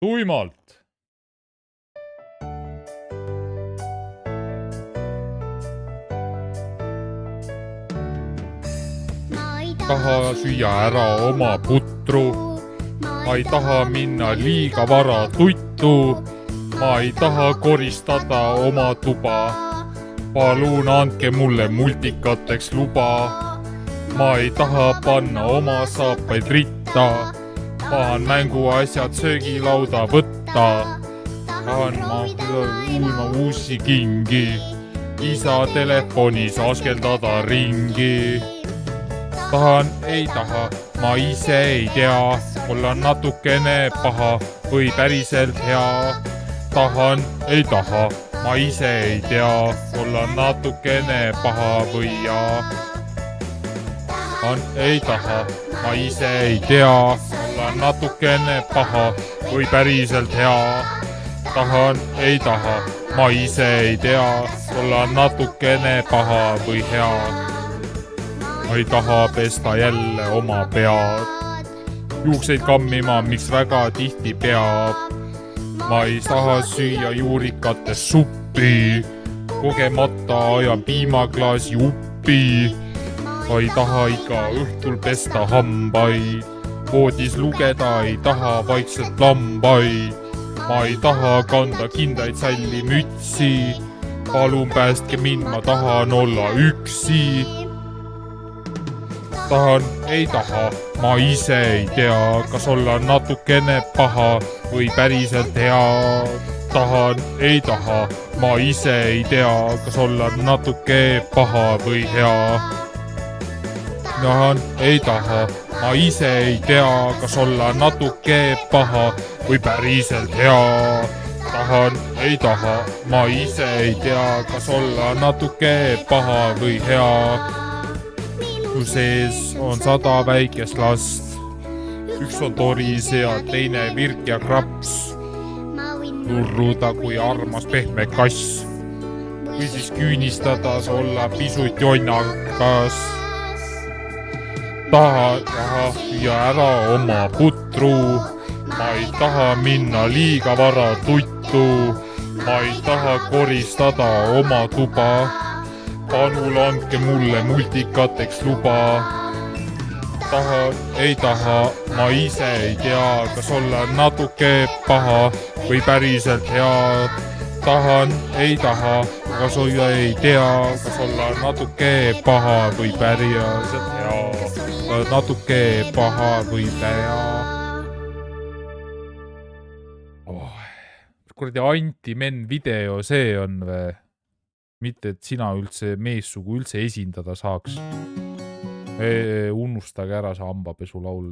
Tuimalt. Taha süüa ära oma putru. Ma ei taha minna liiga vara tuttu. Ma ei taha koristada oma tuba. Palun andke mulle multikateks luba. Ma ei taha panna oma saapaid ritta. Tahan mänguasjad söögilauda võtta. Tahan ma uusi kingi. Isa telefonis askeldada ringi. Tahan, ei taha, ma ise ei tea. Mul on natukene paha või päriselt hea. Tahan, ei taha, ma ise ei tea. Mul on natukene paha või hea. Tahan, ei taha, ma ise ei tea. Mul on natukene paha või päriselt hea. Tahan, ei taha, ma ise ei tea. Mul on natukene paha või hea. Ma ei taha pesta jälle oma pead. Juukseid kammima, miks väga tihti peab. Ma ei taha süüa juurikates suppi. Kogemata ajan piimaklaasi uppi. Ma ei taha iga õhtul pesta hambaid. Voodis lugeda ei taha vaikselt lambaid. Ma ei taha kanda kindaid salli mütsi. Palun päästke mind, ma tahan olla üksi. Tahan, ei taha, ma ise ei tea, kas olla natukene paha või päriselt hea. Tahan, ei taha, ma ise ei tea, kas olla natuke paha või hea. Tahan, ei taha, ma ise ei tea, kas olla natuke paha või päriselt hea. Tahan, ei taha, ma ise ei tea, kas olla natuke paha või hea. Su sees on 100 väikest last. Üks on toris ja teine virk ja kraps. Nurruda kui armas pehme kass. Või siis küünistades olla pisut jonnakas. Taha süüa ära oma putru. Ma ei taha minna liiga vara tuttu. Ma ei taha koristada oma tuba. Palun andke mulle multikateks luba. Tahan, ei taha, ma ise ei tea, kas olla natuke paha või päriselt hea. Tahan, ei taha, kas olla ei tea, kas olla natuke paha või päriselt hea. Natuke paha või hea. Kuradi anti-men video see on või? Mitte, et sina üldse meessugu üldse esindada saaks. Unustage ära see hambapesulaul.